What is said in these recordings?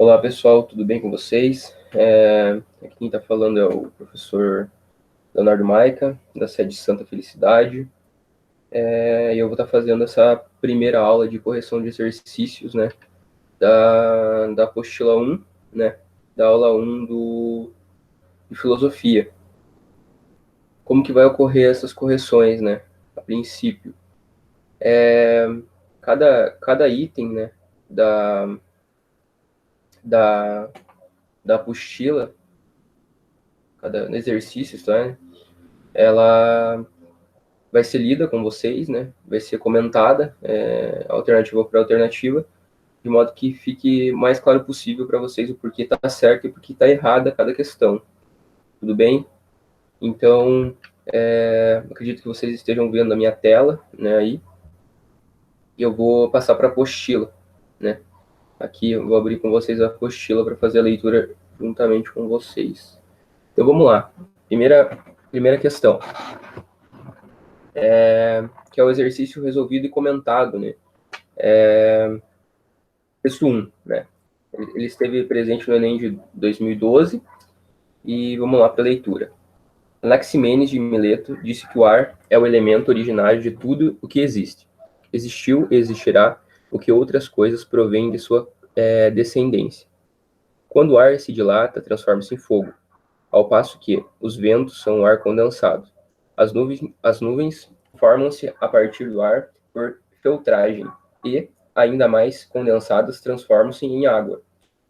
Olá pessoal, tudo bem com vocês? Aqui quem está falando é o professor Leonardo Maica, da sede Santa Felicidade, e eu vou estar fazendo essa primeira aula de correção de exercícios, né, da apostila 1, né, da aula 1 de filosofia. Como que vai ocorrer essas correções, né, a princípio? Cada item, né, da, da, da apostila, cada exercício, tá, ela vai ser lida com vocês, né? Vai ser comentada, alternativa por alternativa, de modo que fique mais claro possível para vocês o porquê está certo e porquê está errada cada questão. Tudo bem? Então, acredito que vocês estejam vendo a minha tela, né? Aí, e eu vou passar para a apostila, né? Aqui eu vou abrir com vocês a apostila para fazer a leitura juntamente com vocês. Então vamos lá. Primeira questão. Que é o exercício resolvido e comentado, né? Texto 1, né? Ele esteve presente no Enem de 2012 e vamos lá para a leitura. Anaximenes de Mileto disse que o ar é o elemento originário de tudo o que existe. Existiu e existirá o que outras coisas provêm de sua descendência. Quando o ar se dilata, transforma-se em fogo, ao passo que os ventos são o ar condensado. As nuvens formam-se a partir do ar por filtragem e, ainda mais condensadas, transformam-se em água.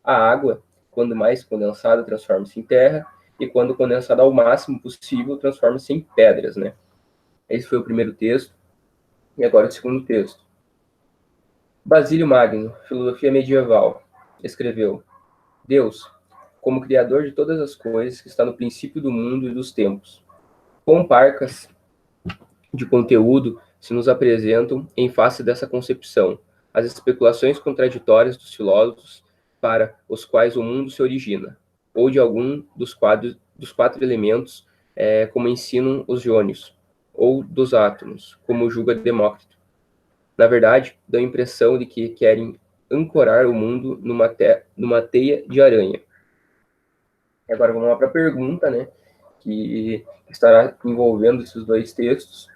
A água, quando mais condensada, transforma-se em terra, e quando condensada ao máximo possível, transforma-se em pedras, né? Esse foi o primeiro texto, e agora o segundo texto. Basílio Magno, Filosofia Medieval, escreveu: Deus, como criador de todas as coisas, que está no princípio do mundo e dos tempos. Quão parcas de conteúdo se nos apresentam em face dessa concepção, as especulações contraditórias dos filósofos para os quais o mundo se origina, ou de algum dos quatro elementos, como ensinam os jônios, ou dos átomos, como julga Demócrito. Na verdade, dão a impressão de que querem ancorar o mundo numa teia de aranha. E agora vamos lá para a pergunta, né, que estará envolvendo esses dois textos.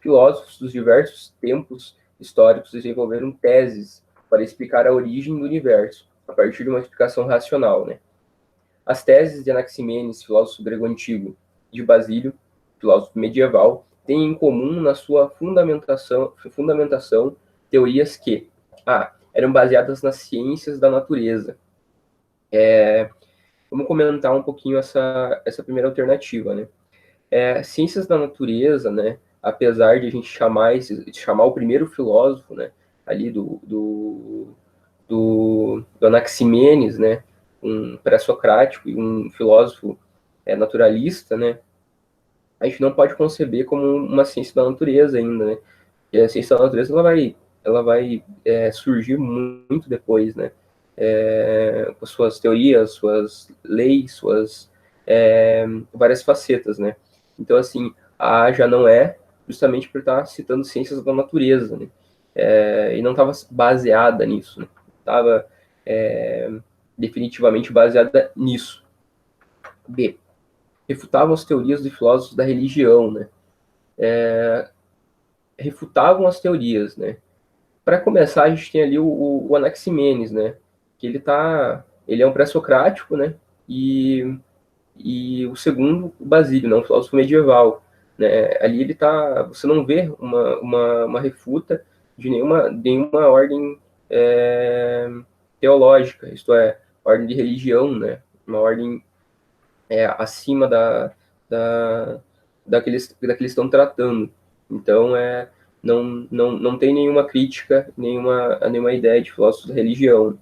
Filósofos dos diversos tempos históricos desenvolveram teses para explicar a origem do universo, a partir de uma explicação racional, né? As teses de Anaximenes, filósofo grego antigo, de Basílio, filósofo medieval, têm em comum na sua fundamentação teorias que eram baseadas nas ciências da natureza. Vamos comentar um pouquinho essa primeira alternativa, né? Ciências da natureza, né? Apesar de a gente chamar o primeiro filósofo, né? Ali do Anaximenes, né? Um pré-socrático e um filósofo naturalista, né? A gente não pode conceber como uma ciência da natureza ainda, né? E a ciência da natureza ela vai surgir muito depois, né? Com suas teorias, suas leis, suas várias facetas, né? Então, assim, a já não é justamente por estar citando ciências da natureza, né? E não estava baseada nisso, né? Estava definitivamente baseada nisso. B. Refutavam as teorias dos filósofos da religião, né? Refutavam as teorias, né? Para começar, a gente tem ali o Anaximenes, né? Que ele é um pré-socrático, né? E o segundo, o Basílio, né? Um filósofo medieval, né? Ali você não vê uma refuta de nenhuma ordem teológica, isto é, ordem de religião, né? Uma ordem acima da, daqueles estão tratando. Então, não tem nenhuma crítica, nenhuma ideia de filósofos da religião.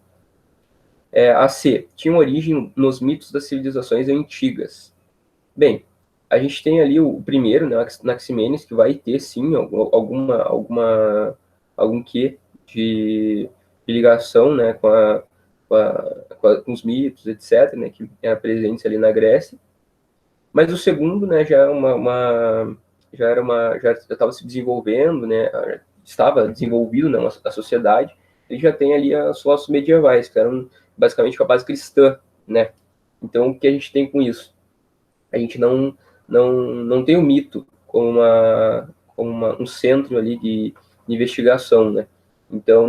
A C. Tinha origem nos mitos das civilizações antigas. Bem, a gente tem ali o primeiro, né, Anaximenes, que vai ter, sim, algum quê de ligação, né, com os mitos, etc., né, que é presente ali na Grécia. Mas o segundo, né, já estava se desenvolvendo, né, estava desenvolvido, né, a sociedade, ele já tem ali os filósofos medievais, que eram basicamente com a base cristã, né? Então, o que a gente tem com isso? A gente não tem o mito como um centro ali de investigação, né? Então,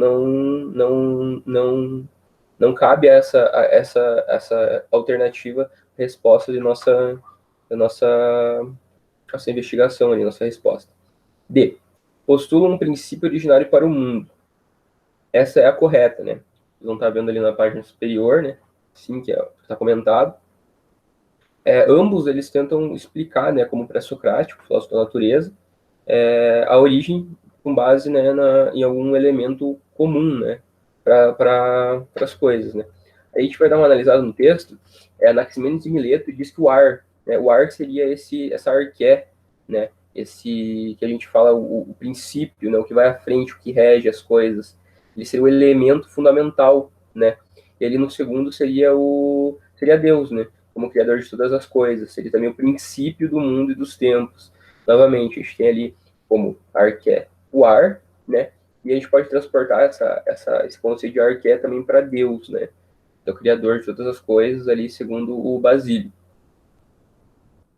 não cabe essa alternativa resposta da nossa investigação ali, nossa resposta. D. Postula um princípio originário para o mundo. Essa é a correta, né? Vocês vão estar vendo ali na página superior, né? Sim, que está comentado. Ambos eles tentam explicar, né, como pré-socrático, filósofo da natureza, a origem com base, né, em algum elemento comum, né, para as coisas, né. Aí a gente vai dar uma analisada no texto. Anaximenes de Mileto diz que o ar seria essa arqué, né, esse que a gente fala o princípio, né, o que vai à frente, o que rege as coisas. Ele seria o elemento fundamental, né. E ali no segundo seria Deus, né, como criador de todas as coisas. Seria também o princípio do mundo e dos tempos. Novamente, a gente tem ali como arqué o ar, né? E a gente pode transportar esse conceito de arqué também para Deus, né? É o criador de todas as coisas ali, segundo o Basílio.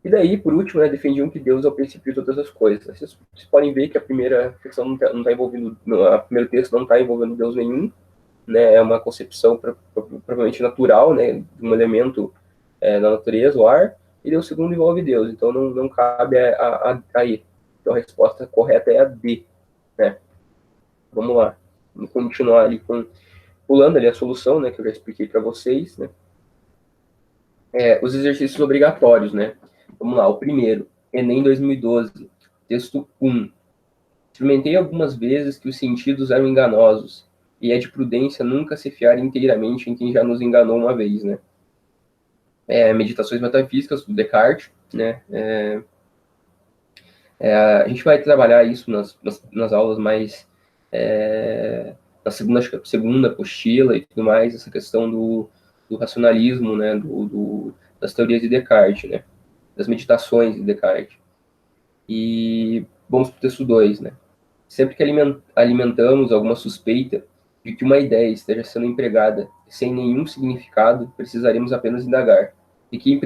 E daí, por último, né, defendiam que Deus é o princípio de todas as coisas. Vocês podem ver que a primeira questão não tá envolvendo, o primeiro texto não está envolvendo Deus nenhum, né? É uma concepção provavelmente natural, né, de um elemento na natureza, o ar, e o segundo envolve Deus, então não cabe a E. Então a resposta correta é a D, né? Vamos lá, vamos continuar ali pulando ali a solução, né, que eu já expliquei para vocês, né? Os exercícios obrigatórios, né? Vamos lá, o primeiro, Enem 2012, texto 1. Experimentei algumas vezes que os sentidos eram enganosos, e é de prudência nunca se fiar inteiramente em quem já nos enganou uma vez, né? Meditações metafísicas do Descartes, né? A gente vai trabalhar isso nas aulas mais na segunda apostila e tudo mais, essa questão do racionalismo, né? Das teorias de Descartes, né? Das meditações de Descartes. E vamos para o texto 2, né? Sempre que alimentamos alguma suspeita de que uma ideia esteja sendo empregada sem nenhum significado, precisaremos apenas indagar de que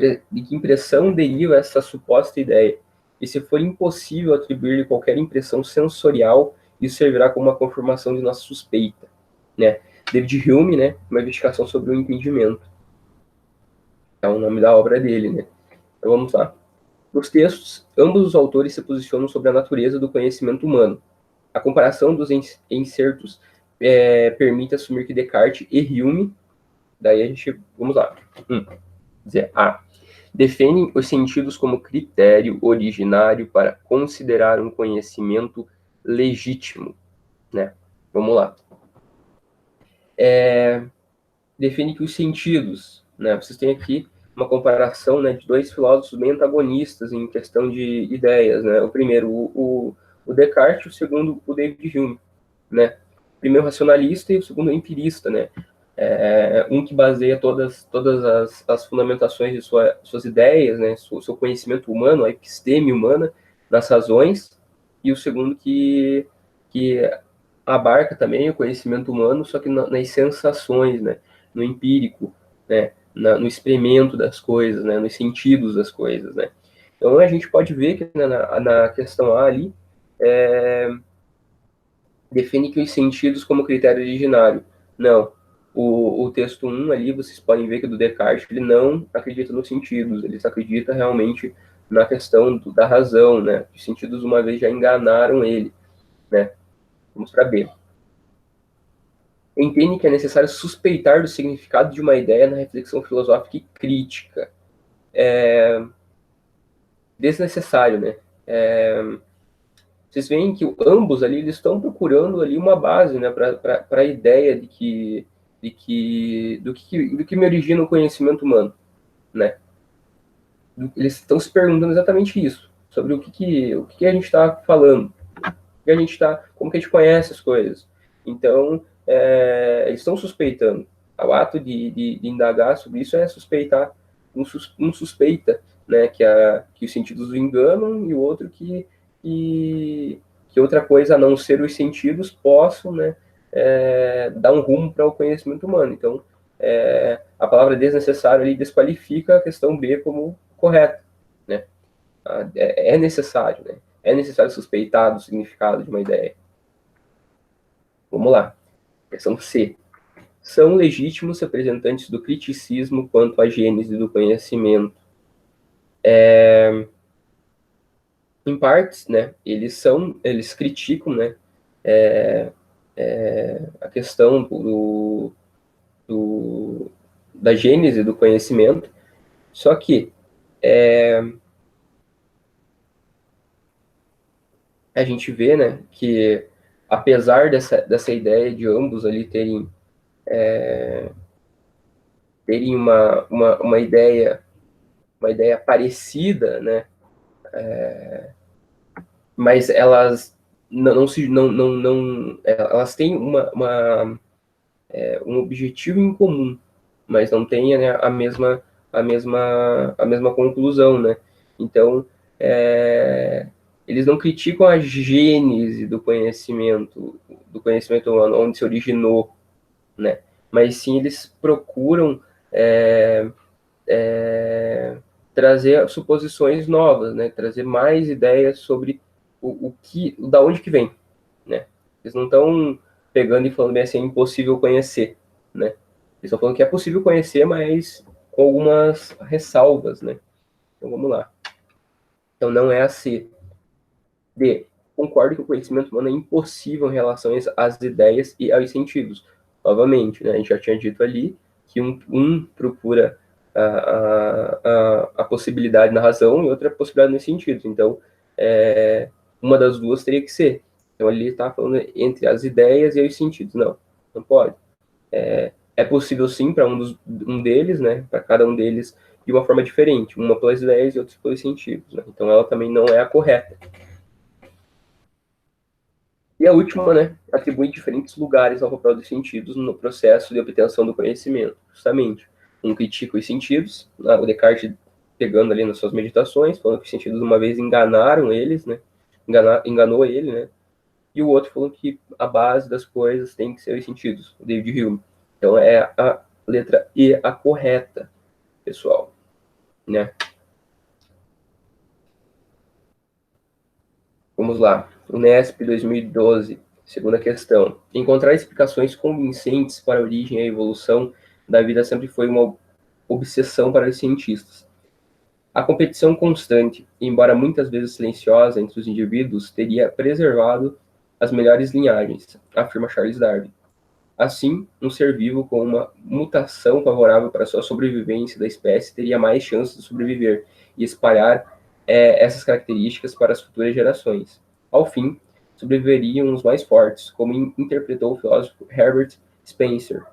impressão deriva essa suposta ideia. E se for impossível atribuir-lhe qualquer impressão sensorial, isso servirá como uma confirmação de nossa suspeita, né? David Hume, né? Uma investigação sobre o entendimento. É o nome da obra dele, né? Então vamos lá. Nos textos, ambos os autores se posicionam sobre a natureza do conhecimento humano. A comparação dos insertos permite assumir que Descartes e Hume, daí a gente, vamos lá. Dizer, A. Defendem os sentidos como critério originário para considerar um conhecimento legítimo, né? Vamos lá. Defende que os sentidos, né? Vocês têm aqui uma comparação, né, de dois filósofos bem antagonistas em questão de ideias, né? O primeiro, o Descartes, o segundo, o David Hume, né? O primeiro racionalista e o segundo empirista, né? Um que baseia todas as fundamentações de suas ideias, né? Seu conhecimento humano, a episteme humana, nas razões, e o segundo que abarca também o conhecimento humano, só que nas sensações, né? No empírico, né? No experimento das coisas, né? Nos sentidos das coisas, né? Então a gente pode ver que na questão A ali define que os sentidos como critério originário. Não. O texto 1 ali, vocês podem ver que do Descartes, ele não acredita nos sentidos, ele acredita realmente na questão da razão, né? Os sentidos uma vez já enganaram ele, né? Vamos para B. Entende que é necessário suspeitar do significado de uma ideia na reflexão filosófica e crítica. Desnecessário, né? Vocês veem que ambos ali eles estão procurando ali uma base, né, para a ideia do que me origina o conhecimento humano, né? Eles estão se perguntando exatamente isso, sobre o que a gente está falando, como que a gente conhece as coisas. Então, eles estão suspeitando. O ato de indagar sobre isso é suspeitar. Um suspeita, né, que os sentidos o enganam, e o outro que outra coisa a não ser os sentidos possam, né, dar um rumo para o conhecimento humano. Então, a palavra desnecessário ali desqualifica a questão B como correta, né? É necessário, né? É necessário suspeitar do significado de uma ideia. Vamos lá. Questão C. São legítimos representantes do criticismo quanto à gênese do conhecimento. Em partes, né? Eles criticam, né? A questão da gênese do conhecimento. Só que a gente vê, né, que apesar dessa ideia de ambos ali terem uma ideia parecida, né, mas elas elas têm um objetivo em comum, mas não têm, né, a mesma conclusão, né? Então, eles não criticam a gênese do conhecimento humano, onde se originou, né? Mas sim eles procuram trazer suposições novas, né? Trazer mais ideias sobre da onde que vem, né? Eles não estão pegando e falando bem assim, é impossível conhecer, né? Eles estão falando que é possível conhecer, mas com algumas ressalvas, né? Então vamos lá. Então não é a C. D. Concordo que o conhecimento humano é impossível em relação às ideias e aos sentidos. Novamente, né? A gente já tinha dito ali que um procura a possibilidade na razão e outra a possibilidade nos sentidos. Então, uma das duas teria que ser. Então, ali está falando entre as ideias e os sentidos. Não pode. É possível sim para um deles, né? Para cada um deles de uma forma diferente. Uma pelas ideias e outra pelos sentidos. Né? Então, ela também não é a correta. E a última, né, atribui diferentes lugares ao papel dos sentidos no processo de obtenção do conhecimento. Justamente, um critica os sentidos, o Descartes pegando ali nas suas meditações, falando que os sentidos uma vez enganaram eles, né, enganou ele, né, e o outro falando que a base das coisas tem que ser os sentidos, o David Hume. Então é a letra E a correta, pessoal, né. Vamos lá. Unesp 2012, segunda questão. Encontrar explicações convincentes para a origem e a evolução da vida sempre foi uma obsessão para os cientistas. A competição constante, embora muitas vezes silenciosa entre os indivíduos, teria preservado as melhores linhagens, afirma Charles Darwin. Assim, um ser vivo com uma mutação favorável para a sua sobrevivência da espécie teria mais chances de sobreviver e espalhar essas características para as futuras gerações. Ao fim, sobreviveriam os mais fortes, como interpretou o filósofo Herbert Spencer.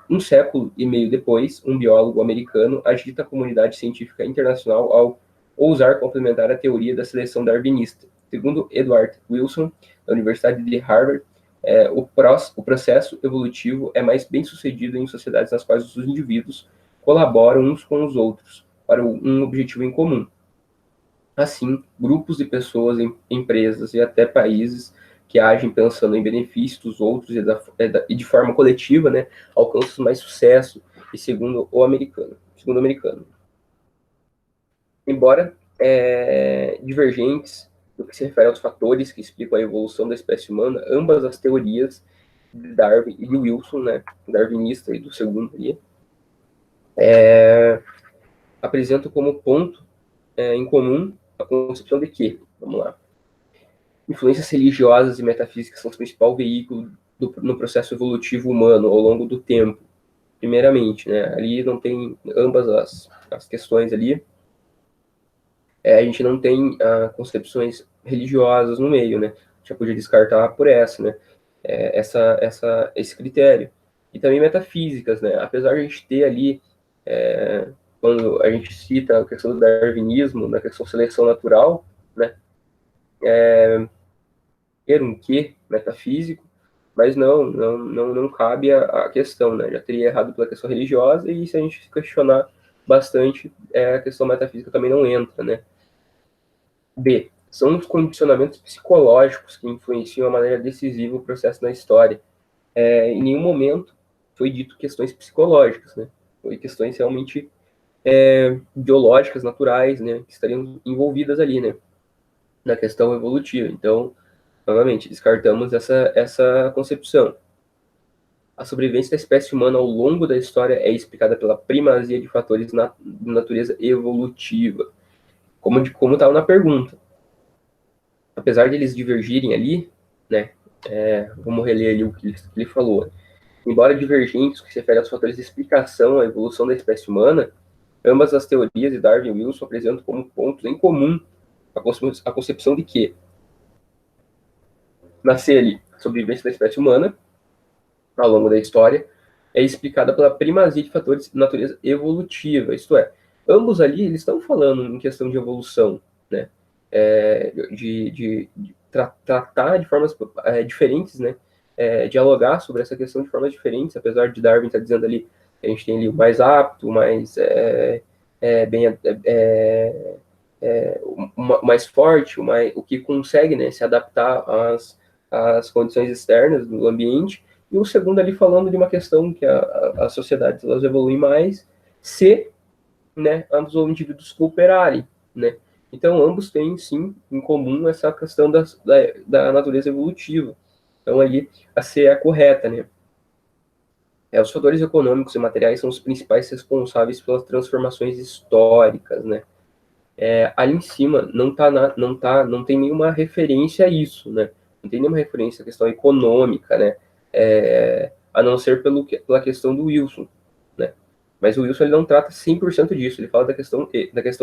Um século e meio depois, um biólogo americano agita a comunidade científica internacional ao ousar complementar a teoria da seleção darwinista. Segundo Edward Wilson, da Universidade de Harvard, o processo evolutivo é mais bem sucedido em sociedades nas quais os indivíduos colaboram uns com os outros para um objetivo em comum. Assim, grupos de pessoas, empresas e até países que agem pensando em benefício dos outros e de forma coletiva, né, alcançam mais sucesso, e segundo o americano. Embora divergentes no que se refere aos fatores que explicam a evolução da espécie humana, ambas as teorias de Darwin e de Wilson, né, darwinista e do segundo ali, apresentam como ponto em comum a concepção de que, vamos lá, influências religiosas e metafísicas são o principal veículo no processo evolutivo humano ao longo do tempo, primeiramente, né, ali não tem ambas as questões ali, a gente não tem concepções religiosas no meio, né? Já podia descartar por essa, né? Esse critério. E também metafísicas, né? Apesar de a gente ter ali, quando a gente cita a questão do darwinismo, na questão seleção natural, né? Ter um quê metafísico, mas não cabe a questão, né? Já teria errado pela questão religiosa, e se a gente questionar bastante, a questão metafísica também não entra, né? B. são os condicionamentos psicológicos que influenciam a maneira decisiva o processo na história. Em nenhum momento foi dito questões psicológicas, né? Foi questões realmente biológicas, naturais, né? Que estariam envolvidas ali, né? Na questão evolutiva. Então, novamente, descartamos essa concepção. A sobrevivência da espécie humana ao longo da história é explicada pela primazia de fatores de natureza evolutiva. Como estava na pergunta. Apesar de eles divergirem ali, né? Vamos reler ali o que ele falou. Embora divergentes, que se refere aos fatores de explicação à evolução da espécie humana, ambas as teorias de Darwin e Wilson apresentam como pontos em comum a concepção de que nascer ali a sobrevivência da espécie humana ao longo da história é explicada pela primazia de fatores de natureza evolutiva, isto é, ambos ali eles estão falando em questão de evolução, né? De tratar de formas diferentes, né? Dialogar sobre essa questão de formas diferentes, apesar de Darwin estar dizendo ali que a gente tem ali o mais apto, o mais o mais forte, o que consegue, né, se adaptar às condições externas do ambiente, e o segundo ali falando de uma questão que as sociedades elas evoluem mais se, né, ambos os indivíduos cooperarem, né? Então, ambos têm, sim, em comum essa questão da natureza evolutiva. Então, ali, a C é a correta, né? Os fatores econômicos e materiais são os principais responsáveis pelas transformações históricas, né? Ali em cima não tem nenhuma referência a isso, né? Não tem nenhuma referência à questão econômica, né? A não ser pela questão do Wilson, né? Mas o Wilson ele não trata 100% disso, ele fala da questão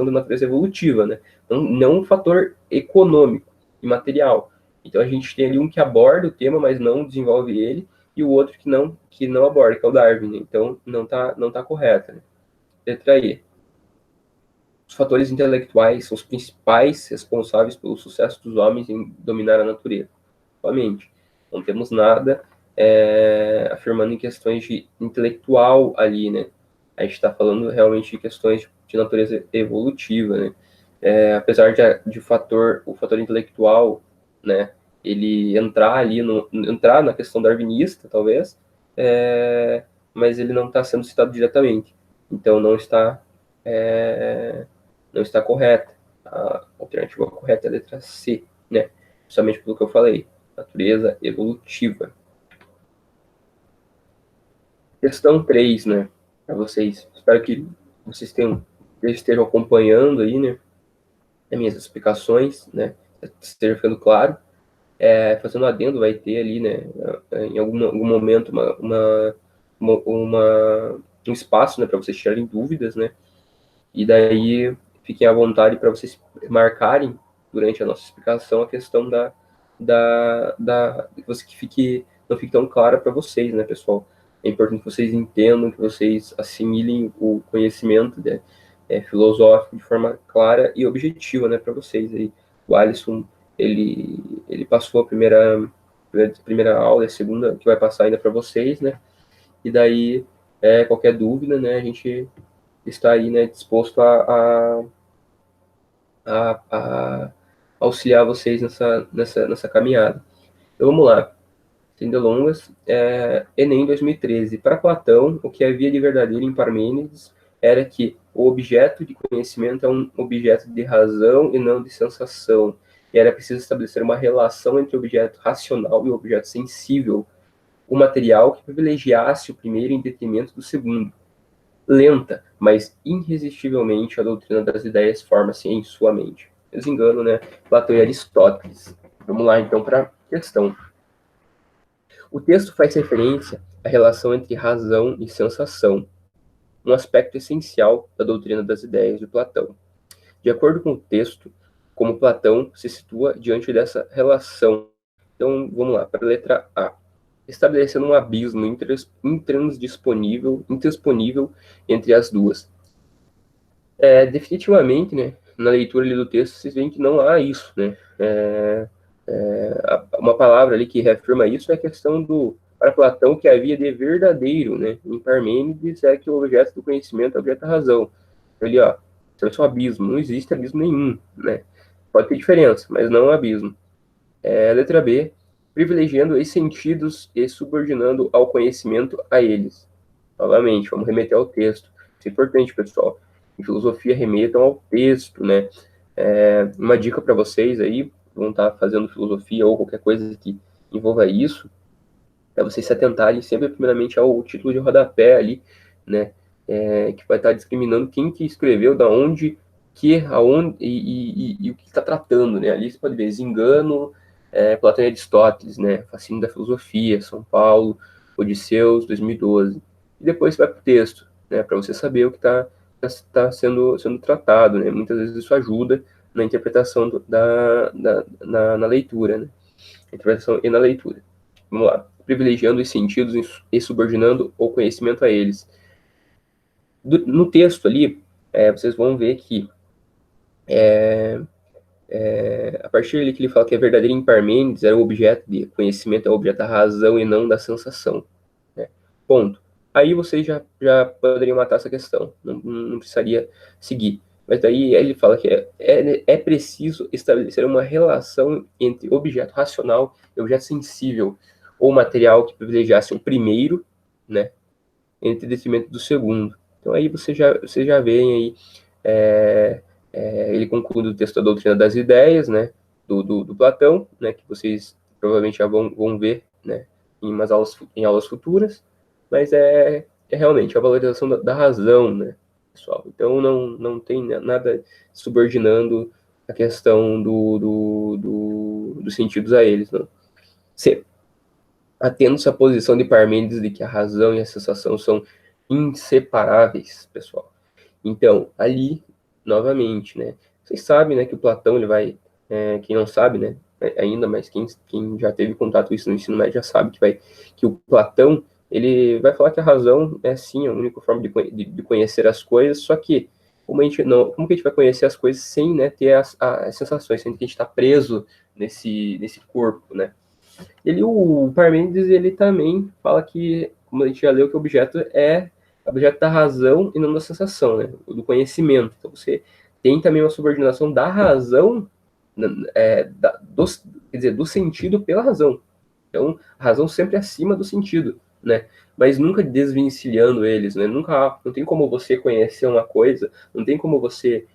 da natureza evolutiva, né? Não um fator econômico e material. Então a gente tem ali um que aborda o tema, mas não desenvolve ele, e o outro que não aborda, que é o Darwin, né? Então não tá correto, né? Letra E. Os fatores intelectuais são os principais responsáveis pelo sucesso dos homens em dominar a natureza. Somente. Não temos nada afirmando em questões de intelectual ali, né? A gente está falando realmente de questões de natureza evolutiva, né? Apesar de o fator intelectual, né? Ele entrar na questão darwinista, talvez, mas ele não está sendo citado diretamente. Então não está correta. A alternativa correta é a letra C, né? Justamente pelo que eu falei, natureza evolutiva. Questão 3, né? Para vocês. Espero que vocês estejam acompanhando aí, né? As minhas explicações, né? Esteja ficando claro. Fazendo adendo, vai ter ali, né? Em algum momento, um espaço, né? Para vocês tirarem dúvidas, né? E daí fiquem à vontade para vocês marcarem durante a nossa explicação a questão que não fique tão clara para vocês, né, pessoal? É importante que vocês entendam, que vocês assimilem o conhecimento, né, filosófico de forma clara e objetiva, né, para vocês. Aí, o Alisson, ele passou a primeira aula, a segunda que vai passar ainda para vocês, né? E daí, qualquer dúvida, né, a gente está aí, né, disposto a auxiliar vocês nessa caminhada. Então vamos lá. Sem delongas, Enem 2013. Para Platão, o que havia de verdadeiro em Parmênides era que o objeto de conhecimento é um objeto de razão e não de sensação. E era preciso estabelecer uma relação entre o objeto racional e o objeto sensível, o material que privilegiasse o primeiro em detrimento do segundo. Lenta, mas irresistivelmente a doutrina das ideias forma-se em sua mente. Desengano, né? Platão e Aristóteles. Vamos lá, então, para a questão. O texto faz referência à relação entre razão e sensação, um aspecto essencial da doutrina das ideias de Platão. De acordo com o texto, como Platão se situa diante dessa relação. Então, vamos lá, para a letra A. Estabelecendo um abismo intransponível entre as duas. Definitivamente, né, na leitura ali do texto, vocês veem que não há isso, né? Uma palavra ali que reafirma isso é a questão para Platão, que havia de verdadeiro, né? Em Parmênides é que o objeto do conhecimento é o objeto da razão. Ali, ó, isso é um abismo, não existe abismo nenhum, né? pode ter diferença, mas não um abismo. Letra B, privilegiando os sentidos e subordinando ao conhecimento a eles. Novamente, vamos remeter ao texto. Isso é importante, pessoal. Em filosofia, remetam ao texto, né? Uma dica para vocês aí, vão estar fazendo filosofia ou qualquer coisa que envolva isso, é vocês se atentarem sempre, primeiramente, ao título de rodapé ali, né? Que vai estar discriminando quem que escreveu, da onde, aonde e o que está tratando, né? Ali você pode ver Zingano, Platão e Aristóteles, né? Fascínio da Filosofia, São Paulo, Odisseus, 2012. E depois você vai para o texto, né? Para você saber o que está sendo tratado, né? Muitas vezes isso ajuda na interpretação na leitura, né? Interpretação e na leitura. Vamos lá. Privilegiando os sentidos e subordinando o conhecimento a eles. No texto ali, vocês vão ver que a partir ali que ele fala que a verdadeira em Parmênides era o objeto de conhecimento, é o objeto da razão e não da sensação. Né? Ponto. Aí vocês já poderiam matar essa questão, não precisaria seguir. Mas daí ele fala que é preciso estabelecer uma relação entre objeto racional e objeto sensível, ou material que privilegiasse o primeiro, né, entre detrimento do segundo. Então aí vocês já veem aí, ele conclui o texto da doutrina das ideias, né, do Platão, né, que vocês provavelmente já vão ver, né, em aulas futuras, mas realmente a valorização da razão, né, pessoal. Então não tem nada subordinando a questão dos sentidos a eles, não. Atendo-se à posição de Parmênides de que a razão e a sensação são inseparáveis, pessoal. Então, ali, novamente, né, vocês sabem, né, que o Platão, ele vai, quem não sabe, né, ainda, mas quem já teve contato com isso no ensino médio já sabe que o Platão, ele vai falar que a razão é, sim, a única forma de conhecer as coisas, só que como que a gente vai conhecer as coisas sem, né, ter as sensações, sem que a gente está preso nesse corpo, né? O Parmênides, ele também fala que, como a gente já leu, que o objeto é objeto da razão e não da sensação, né? Do conhecimento. Então, você tem também uma subordinação da razão, quer dizer, do sentido pela razão. Então, a razão sempre acima do sentido, né? Mas nunca desvencilhando eles, né? Não tem como você conhecer uma coisa, não tem como você,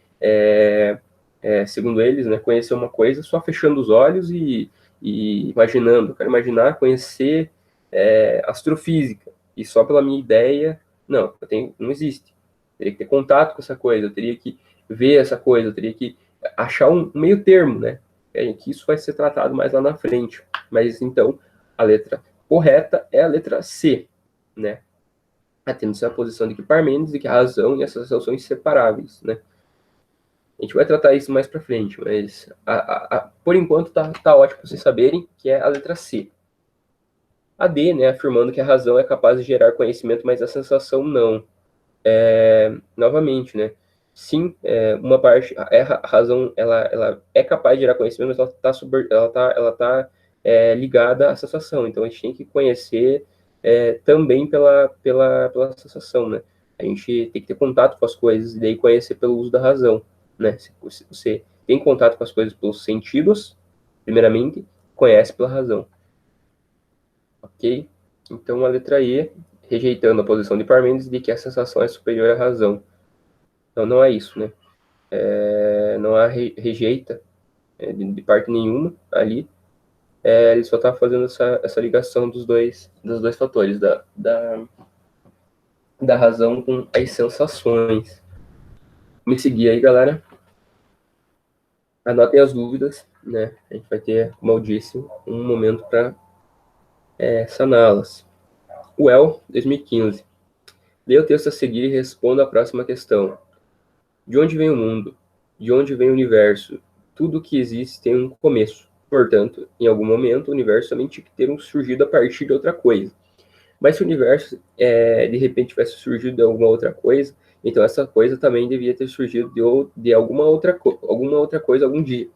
segundo eles, né, conhecer uma coisa só fechando os olhos e imaginando. Eu quero imaginar, conhecer astrofísica, e só pela minha ideia, não existe. Eu teria que ter contato com essa coisa, eu teria que ver essa coisa, eu teria que achar um meio termo, né? Que isso vai ser tratado mais lá na frente. Mas então, a letra correta é a letra C, né? Atendo-se à posição de que Parmênides, de que a razão e a sensação são inseparáveis, né? A gente vai tratar isso mais para frente, mas por enquanto tá ótimo vocês saberem que é a letra C. A D, né, afirmando que a razão é capaz de gerar conhecimento, mas a sensação não. Novamente, né? Sim, uma parte, a razão, ela é capaz de gerar conhecimento, mas ela tá ligada à sensação. Então, a gente tem que conhecer também pela sensação, né? A gente tem que ter contato com as coisas e daí conhecer pelo uso da razão, né? Se você tem contato com as coisas pelos sentidos, primeiramente, conhece pela razão. Ok? Então, a letra E, rejeitando a posição de Parmênides de que a sensação é superior à razão. Então, não é isso, né? Não há rejeita de parte nenhuma ali. Ele só está fazendo essa ligação dos dois fatores, da razão com as sensações. Me seguir aí, galera. Anotem as dúvidas, né? A gente vai ter, como eu disse, um momento para saná-las. Well, 2015. Leia o texto a seguir e responda a próxima questão. De onde vem o mundo? De onde vem o universo? Tudo que existe tem um começo. Portanto, em algum momento, o universo também tinha que ter surgido a partir de outra coisa. Mas se o universo, de repente, tivesse surgido de alguma outra coisa, então essa coisa também devia ter surgido de alguma outra coisa algum dia.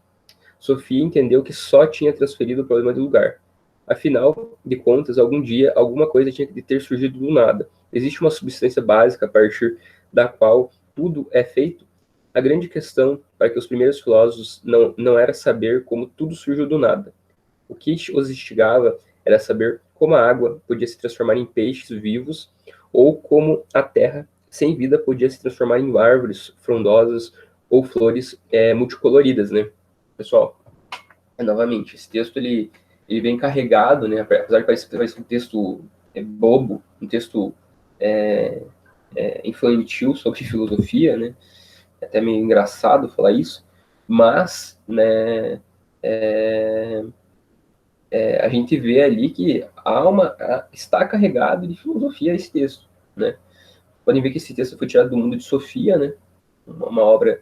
Sofia entendeu que só tinha transferido o problema de lugar. Afinal de contas, algum dia, alguma coisa tinha que ter surgido do nada. Existe uma substância básica a partir da qual tudo é feito? A grande questão para que os primeiros filósofos não era saber como tudo surgiu do nada. O que os instigava era saber como a água podia se transformar em peixes vivos ou como a terra sem vida podia se transformar em árvores frondosas ou flores multicoloridas, né? Pessoal, novamente, esse texto ele vem carregado, né? Apesar de parecer um texto bobo, um texto infantil sobre filosofia, né? É até meio engraçado falar isso, mas, né? A gente vê ali que está carregado de filosofia esse texto, né? Podem ver que esse texto foi tirado do mundo de Sofia, né? Uma obra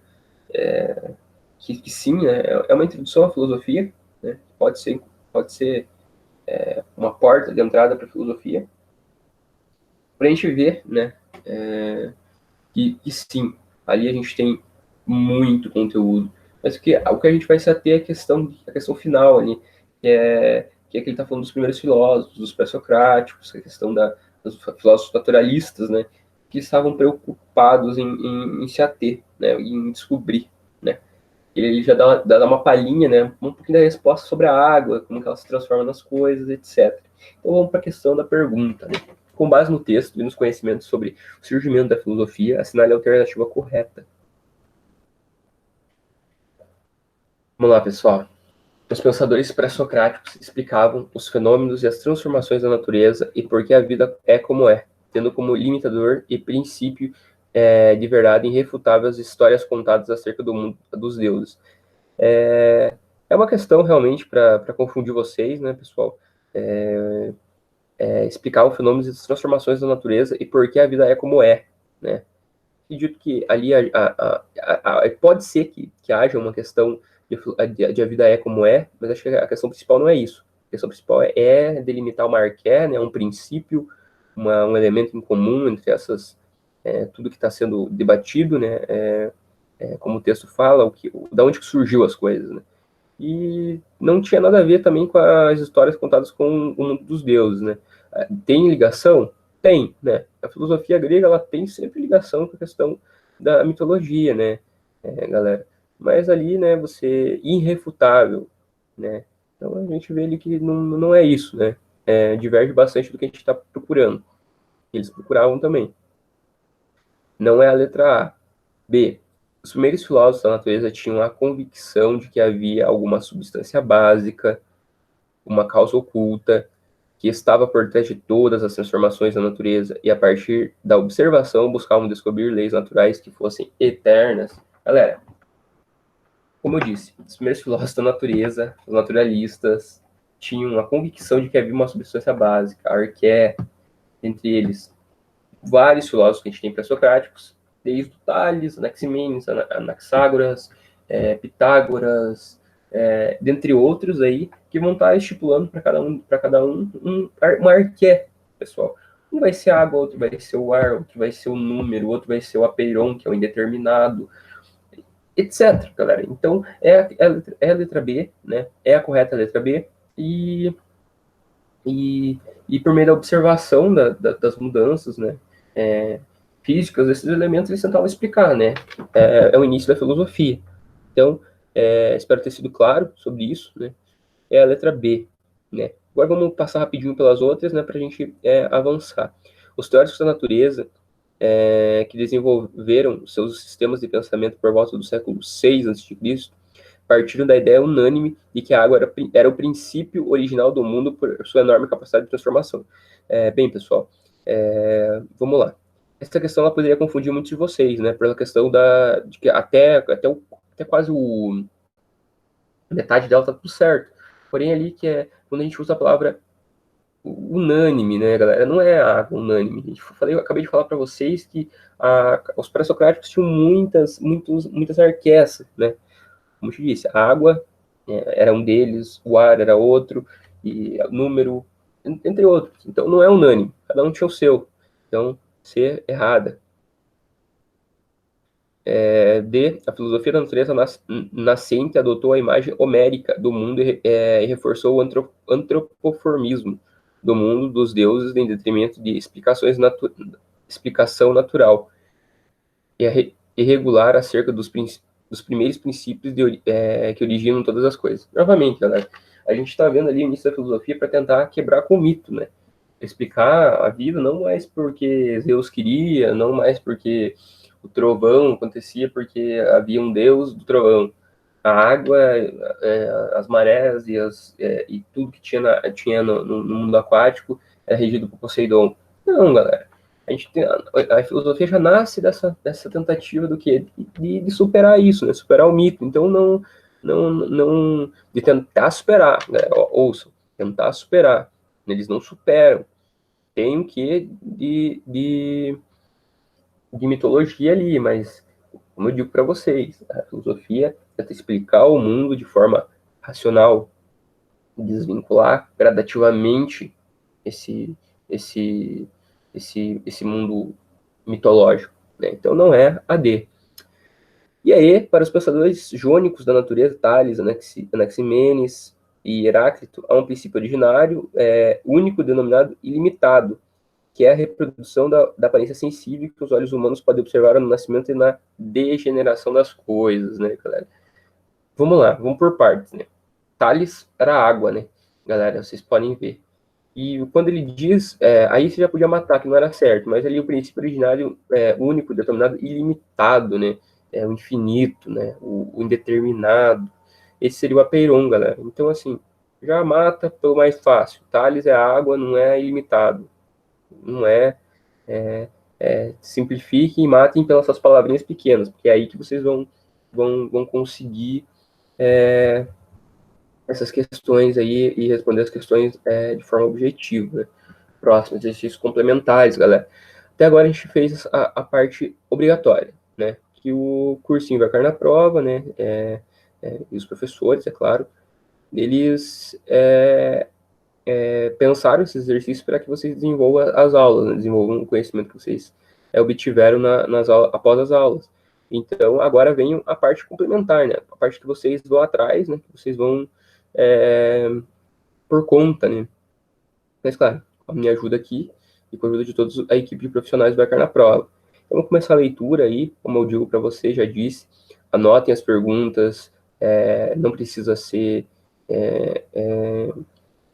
que sim, né? É uma introdução à filosofia, né? Pode ser uma porta de entrada para a filosofia, para a gente ver, né? Que sim, ali a gente tem muito conteúdo, mas o que a gente vai se ater é a questão final ali, que é que ele está falando dos primeiros filósofos, dos pré-socráticos, a questão dos filósofos naturalistas, né, que estavam preocupados em se ater, né, em descobrir, né. Ele já dá uma palhinha, né, um pouquinho da resposta sobre a água, como que ela se transforma nas coisas, etc. Então vamos para a questão da pergunta, né. Com base no texto e nos conhecimentos sobre o surgimento da filosofia, assinale a alternativa correta. Vamos lá, pessoal. Os pensadores pré-socráticos explicavam os fenômenos e as transformações da natureza e por que a vida é como é, tendo como limitador e princípio de verdade irrefutável as histórias contadas acerca do mundo dos deuses. É uma questão realmente para confundir vocês, né, pessoal? Explicar os fenômenos e as transformações da natureza e por que a vida é como é, né? Acredito que ali pode ser que haja uma questão de a vida é como é, mas acho que a questão principal não é isso. A questão principal é delimitar uma arqué, né, um princípio, um elemento em comum entre tudo que está sendo debatido, né, como o texto fala, da onde que surgiu as coisas, né? E não tinha nada a ver também com as histórias contadas com o mundo dos deuses, né? Tem ligação? Tem, né? A filosofia grega, ela tem sempre ligação com a questão da mitologia, né, galera? Mas ali, né, irrefutável, né? Então a gente vê ali que não é isso, né? Diverge bastante do que a gente está procurando. Eles procuravam também. Não é a letra A. B. Os primeiros filósofos da natureza tinham a convicção de que havia alguma substância básica, uma causa oculta, que estava por trás de todas as transformações da natureza, e a partir da observação buscavam descobrir leis naturais que fossem eternas. Galera, como eu disse, os primeiros filósofos da natureza, os naturalistas, tinham a convicção de que havia uma substância básica, a arqué, entre eles vários filósofos que a gente tem pré-socráticos, desde o Tales, Anaximenes, Anaxágoras, Pitágoras, dentre outros aí, que vão estar estipulando para cada um uma arqué, pessoal. Um vai ser água, outro vai ser o ar, outro vai ser o número, outro vai ser o apeiron, que é o indeterminado, etc, galera. Então, a letra B, né? É a correta letra B, e por meio da observação das mudanças, né, físicas, esses elementos eles tentavam explicar, né, é o início da filosofia. Então, espero ter sido claro sobre isso, né, é a letra B, né. Agora vamos passar rapidinho pelas outras, né, para a gente avançar. Os teóricos da natureza, que desenvolveram seus sistemas de pensamento por volta do século 6 a.C., partiram da ideia unânime de que a água era o princípio original do mundo por sua enorme capacidade de transformação. Bem, pessoal, vamos lá. Essa questão ela poderia confundir muitos de vocês, né? Pela questão de que até quase metade dela tá tudo certo. Porém, ali quando a gente usa a palavra unânime, né, galera? Não é água unânime. Eu acabei de falar para vocês que os pré-socráticos tinham muitas arquessas, né? Como eu te disse, a água era um deles, o ar era outro, e o número, entre outros. Então não é unânime, cada um tinha o seu. Então, ser errada. D. A filosofia da natureza nascente adotou a imagem homérica do mundo e reforçou o antropoformismo do mundo dos deuses em detrimento de explicação natural. E e regular acerca dos primeiros princípios que originam todas as coisas. Novamente, galera, a gente está vendo ali o início da filosofia para tentar quebrar com o mito, né? Explicar a vida não mais porque Zeus queria, não mais porque o trovão acontecia porque havia um deus do trovão. A água, as marés e tudo que tinha no mundo aquático é regido por Poseidon. Não, galera. A filosofia já nasce dessa tentativa do quê? De superar isso, né? Superar o mito. Então, não de tentar superar, né? Ouçam, tentar superar. Eles não superam. Tem o quê de mitologia ali, mas, como eu digo para vocês, a filosofia tenta explicar o mundo de forma racional, desvincular gradativamente esse, esse, esse mundo mitológico. Né? Então não é AD. E aí, para os pensadores jônicos da natureza, Tales, Anaximenes e Heráclito, há um princípio originário, único, denominado ilimitado, que é a reprodução da aparência sensível que os olhos humanos podem observar no nascimento e na degeneração das coisas, né, galera? Vamos lá, vamos por partes, né? Tales era água, né? Galera, vocês podem ver. E quando ele diz, aí você já podia matar, que não era certo, mas ali o princípio originário único, determinado, ilimitado, né? O infinito, né? O indeterminado. Esse seria o apeiron, galera. Então, assim, já mata pelo mais fácil. Tales é água, não é ilimitado. Não simplifiquem e matem pelas suas palavrinhas pequenas, porque é aí que vocês vão conseguir essas questões aí e responder as questões de forma objetiva. Né? Próximo, exercícios complementares, galera. Até agora a gente fez a parte obrigatória, né? Que o cursinho vai cair na prova, né? E os professores, é claro, eles pensaram esses exercícios para que vocês desenvolvam as aulas, né? Desenvolvam o conhecimento que vocês obtiveram nas aulas, após as aulas. Então, agora vem a parte complementar, né? A parte que vocês vão atrás, né? Que vocês vão por conta, né? Mas, claro, a minha ajuda aqui e com a ajuda de toda a equipe de profissionais vai cair na prova. Então, vamos começar a leitura aí, como eu digo para vocês, já disse, anotem as perguntas, não precisa ser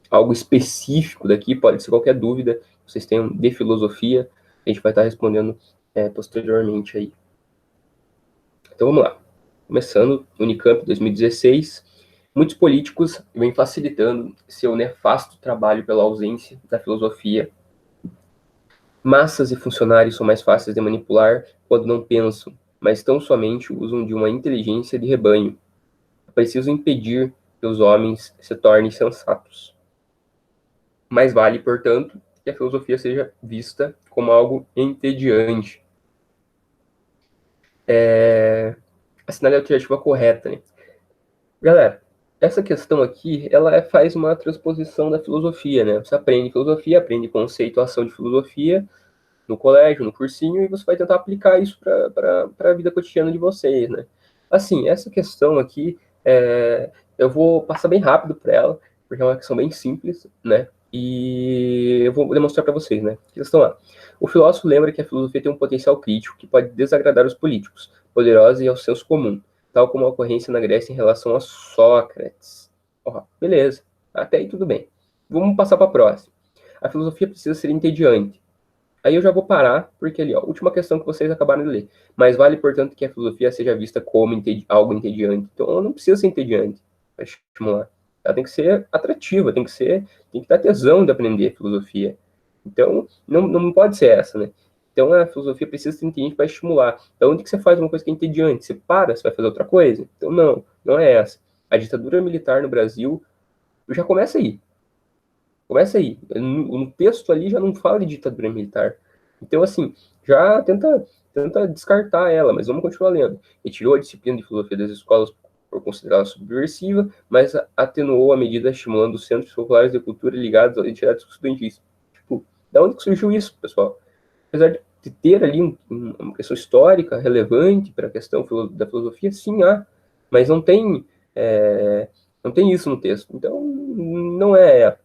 algo específico daqui, pode ser qualquer dúvida que vocês tenham de filosofia, a gente vai estar respondendo posteriormente aí. Então vamos lá. Começando, Unicamp 2016, muitos políticos vêm facilitando seu nefasto trabalho pela ausência da filosofia. Massas e funcionários são mais fáceis de manipular quando não pensam, mas tão somente usam de uma inteligência de rebanho. É preciso impedir que os homens se tornem sensatos. Mais vale, portanto, que a filosofia seja vista como algo entediante. Assinale a alternativa correta, né? Galera, essa questão aqui, ela faz uma transposição da filosofia, né? Você aprende filosofia, aprende conceituação de filosofia no colégio, no cursinho, e você vai tentar aplicar isso para a vida cotidiana de vocês, né? Assim, essa questão aqui, eu vou passar bem rápido para ela, porque é uma questão bem simples, né? E eu vou demonstrar para vocês, né? Questão A. O filósofo lembra que a filosofia tem um potencial crítico que pode desagradar os políticos, poderosos e ao senso comum, tal como a ocorrência na Grécia em relação a Sócrates. Beleza, até aí tudo bem. Vamos passar para a próxima. A filosofia precisa ser entediante. Aí eu já vou parar, porque ali, ó, última questão que vocês acabaram de ler. Mas vale, portanto, que a filosofia seja vista como algo entediante. Então, ela não precisa ser entediante para estimular. Ela tem que ser atrativa, tem que dar tesão de aprender filosofia. Então, não pode ser essa, né? Então, a filosofia precisa ser entediante para estimular. Então, onde que você faz uma coisa que é entediante? Você para, você vai fazer outra coisa? Então, não é essa. A ditadura militar no Brasil já começa aí. Começa aí. No texto ali já não fala de ditadura militar. Então, assim, já tenta descartar ela, mas vamos continuar lendo. Retirou a disciplina de filosofia das escolas por considerá-la subversiva, mas atenuou a medida estimulando os centros populares de cultura ligados às entidades estudantis. Tipo, da onde que surgiu isso, pessoal? Apesar de ter ali uma questão histórica relevante para a questão da filosofia, sim, há, mas não tem isso no texto. Então, não é.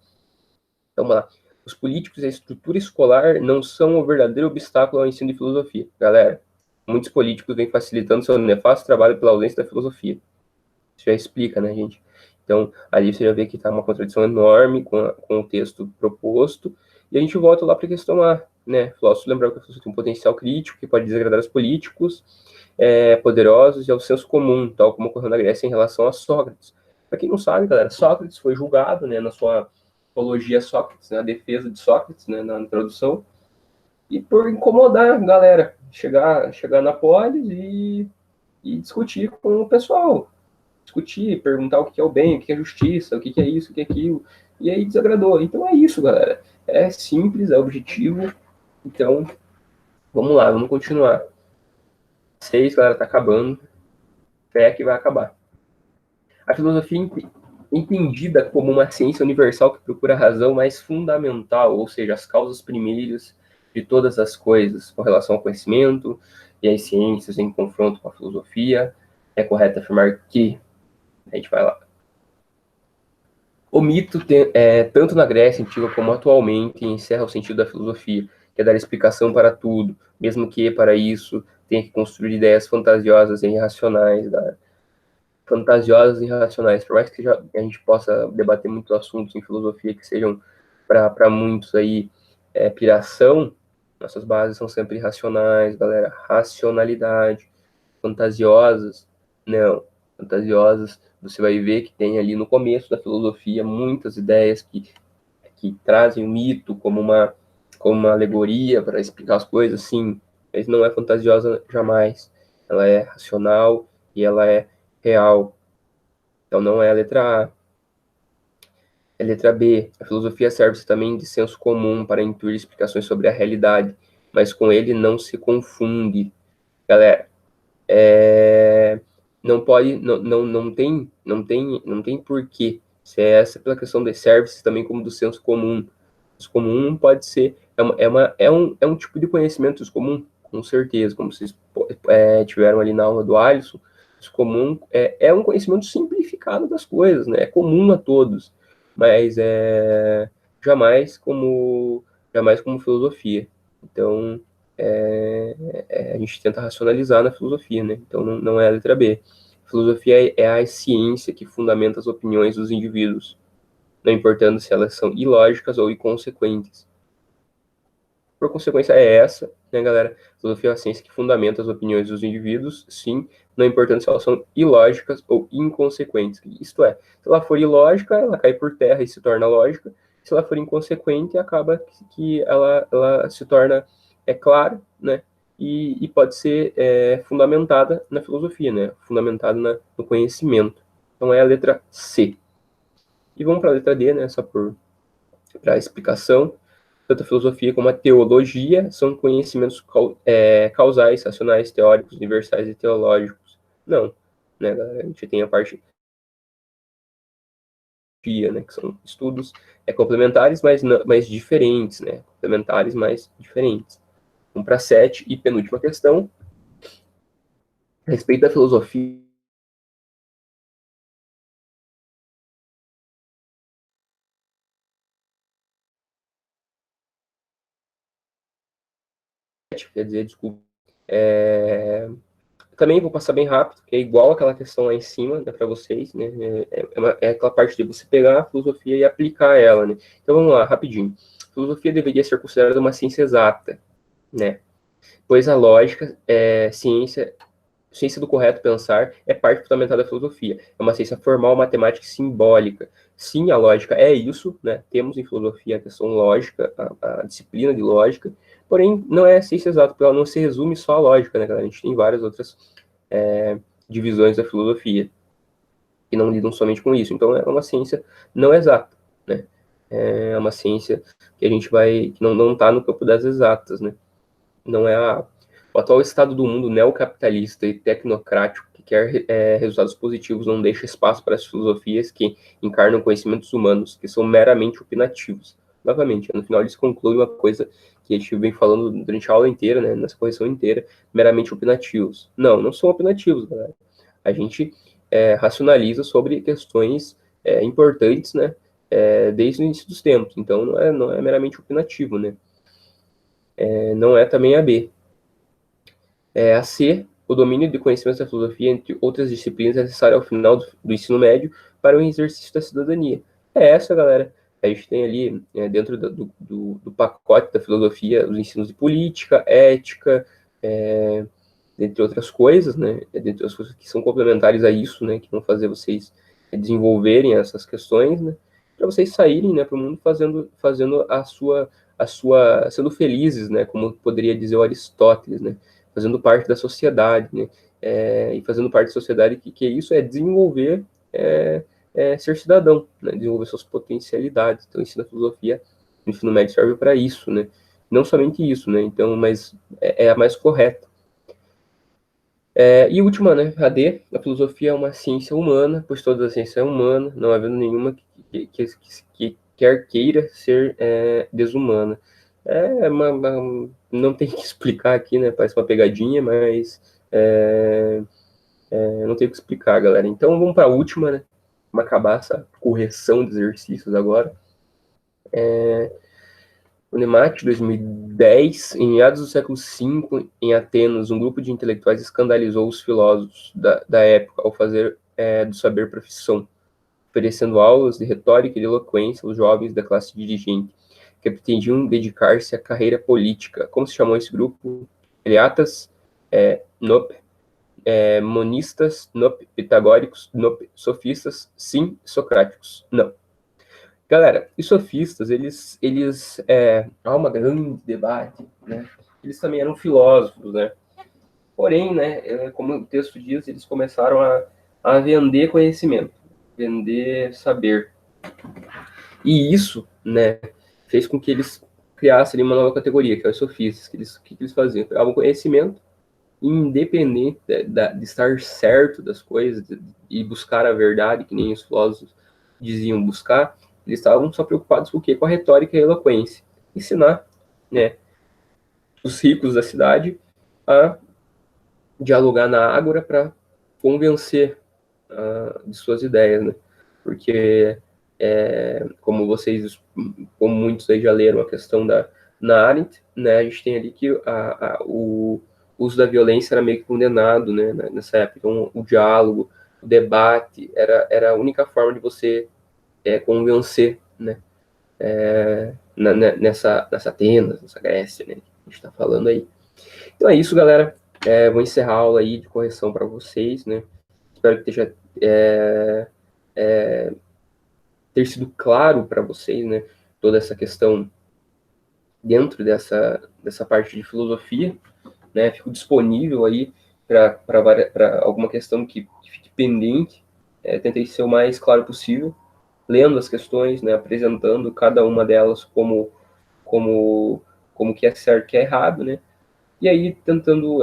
Então, vamos lá. Os políticos e a estrutura escolar não são o verdadeiro obstáculo ao ensino de filosofia. Galera, muitos políticos vêm facilitando seu nefasto trabalho pela ausência da filosofia. Isso já explica, né, gente? Então, ali você já vê que está uma contradição enorme com o texto proposto, e a gente volta lá para a questão A, né? Filósofo lembrar que a filosofia tem um potencial crítico que pode desagradar os políticos, poderosos e ao senso comum, tal como ocorreu na Grécia em relação a Sócrates. Para quem não sabe, galera, Sócrates foi julgado, né, na sua apologia a Sócrates, na defesa de Sócrates, né, na introdução, e por incomodar a galera, chegar na polis e discutir com o pessoal, discutir, perguntar o que é o bem, o que é justiça, o que é isso, o que é aquilo, e aí desagradou. Então é isso, galera. É simples, é objetivo. Então, vamos lá, vamos continuar. 6, galera, tá acabando. Fé que vai acabar. A filosofia entendida como uma ciência universal que procura a razão mais fundamental, ou seja, as causas primeiras de todas as coisas com relação ao conhecimento e as ciências em confronto com a filosofia, é correto afirmar que, a gente vai lá, o mito, tanto na Grécia Antiga como atualmente, encerra o sentido da filosofia, que é dar explicação para tudo, mesmo que, para isso, tenha que construir ideias fantasiosas e irracionais, por mais que a gente possa debater muitos assuntos em filosofia que sejam para muitos aí piração, nossas bases são sempre irracionais, galera, racionalidade, fantasiosas, não, fantasiosas, você vai ver que tem ali no começo da filosofia muitas ideias que trazem o mito como uma alegoria para explicar as coisas, sim, mas não é fantasiosa jamais, ela é racional e ela é real. Então não é a letra A. É a letra B. A filosofia serve-se também de senso comum para intuir explicações sobre a realidade, mas com ele não se confunde. Galera, não pode, não tem porquê. Se é essa pela questão de serve-se também como do senso comum. O senso comum não pode ser, é um tipo de conhecimento comum, com certeza, como vocês tiveram ali na aula do Alisson. Senso comum é um conhecimento simplificado das coisas, né? É comum a todos, mas jamais como filosofia. Então, a gente tenta racionalizar na filosofia, né? Então não é a letra B. A filosofia é a ciência que fundamenta as opiniões dos indivíduos, não importando se elas são ilógicas ou inconsequentes. Por consequência, é essa, né, galera? A filosofia é a ciência que fundamenta as opiniões dos indivíduos, sim, não importando se elas são ilógicas ou inconsequentes. Isto é, se ela for ilógica, ela cai por terra e se torna lógica. Se ela for inconsequente, acaba que ela se torna clara, né? E pode ser fundamentada na filosofia, né? Fundamentada no conhecimento. Então é a letra C. E vamos para a letra D, né? Só para a explicação. Tanto a filosofia como a teologia são conhecimentos causais, racionais, teóricos, universais e teológicos. Não, né, galera? A gente tem a parte né, que são estudos complementares, mas diferentes, né? Complementares, mas diferentes. Vamos para 7 e penúltima questão. A respeito da filosofia, quer dizer, desculpa, também vou passar bem rápido, que é igual aquela questão lá em cima, né, para vocês, né? É aquela parte de você pegar a filosofia e aplicar ela, né? Então vamos lá, rapidinho. A filosofia deveria ser considerada uma ciência exata, né? Pois a lógica ciência do correto pensar é parte fundamental da filosofia. É uma ciência formal, matemática e simbólica. Sim, a lógica é isso, né? Temos em filosofia a questão lógica, a disciplina de lógica, porém não é ciência exata, porque ela não se resume só à lógica, né, galera? A gente tem várias outras divisões da filosofia que não lidam somente com isso. Então é uma ciência não exata, né? É uma ciência que a gente que não está no campo das exatas, né? Não é o atual estado do mundo neocapitalista e tecnocrático que quer resultados positivos não deixa espaço para as filosofias que encarnam conhecimentos humanos, que são meramente opinativos. Novamente, no final eles concluem uma coisa que a gente vem falando durante a aula inteira, né, nessa correção inteira, meramente opinativos. Não são opinativos, galera. A gente racionaliza sobre questões importantes, né, desde o início dos tempos. Então, não é meramente opinativo, né. Não é também a B. A C, o domínio de conhecimentos da filosofia, entre outras disciplinas, é necessário ao final do ensino médio para o exercício da cidadania. É essa, galera. A gente tem ali, dentro do pacote da filosofia, os ensinos de política, ética, dentre outras coisas, né? Dentre outras coisas que são complementares a isso, né? Que vão fazer vocês desenvolverem essas questões, né? Para vocês saírem, né, para o mundo fazendo sendo felizes, né? Como poderia dizer o Aristóteles, né? Fazendo parte da sociedade, né? E fazendo parte da sociedade que isso é desenvolver, ser cidadão, né? Desenvolver suas potencialidades. Então, o ensino da filosofia no ensino médio serve para isso, né? Não somente isso, né? Então, mas é a mais correta. E última, né? A D, a filosofia é uma ciência humana, pois toda a ciência é humana, não havendo nenhuma que quer queira ser desumana. Não tem que explicar aqui, né? Parece uma pegadinha, mas não tem o que explicar, galera. Então vamos para a última, né? Vamos acabar essa correção de exercícios agora. Unemate, 2010, em meados do século V, em Atenas, um grupo de intelectuais escandalizou os filósofos da época ao fazer do saber profissão, oferecendo aulas de retórica e de eloquência aos jovens da classe dirigente, que pretendiam dedicar-se à carreira política. Como se chamou esse grupo? Eleatas, nope, monistas, nope, pitagóricos, nope, sofistas, sim, socráticos, não. Galera, os sofistas, há uma grande debate, né? Eles também eram filósofos, né? Porém, né, como o texto diz, eles começaram a vender conhecimento, vender saber. E isso, né, fez com que eles criassem uma nova categoria, que é os sofistas. Que eles faziam? Pegavam conhecimento, independente de estar certo das coisas e buscar a verdade, que nem os filósofos diziam buscar, eles estavam só preocupados com o quê? Com a retórica e a eloquência. Ensinar, né, os ricos da cidade a dialogar na ágora para convencer de suas ideias, né? Porque, como muitos aí já leram a questão na Arendt, né, a gente tem ali que o uso da violência era meio que condenado, né, nessa época. Então, o diálogo, o debate, era a única forma de você convencer, né, nessa Atenas, nessa Grécia, né, que a gente está falando aí. Então é isso, galera. Vou encerrar a aula aí de correção para vocês, né. Espero que esteja ter sido claro para vocês, né, toda essa questão dentro dessa parte de filosofia, né, fico disponível aí para alguma questão que fique pendente, tentei ser o mais claro possível, lendo as questões, né, apresentando cada uma delas como, como que é certo e que é errado, né, e aí tentando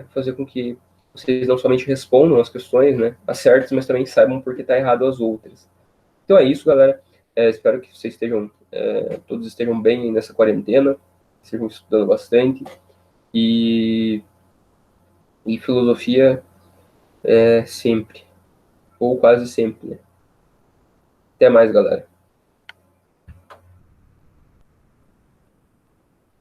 fazer com que vocês não somente respondam as questões, né, as certas, mas também saibam por que está errado as outras. Então é isso, galera. Espero que vocês todos estejam bem nessa quarentena, estejam estudando bastante. E filosofia sempre, ou quase sempre, né? Até mais, galera.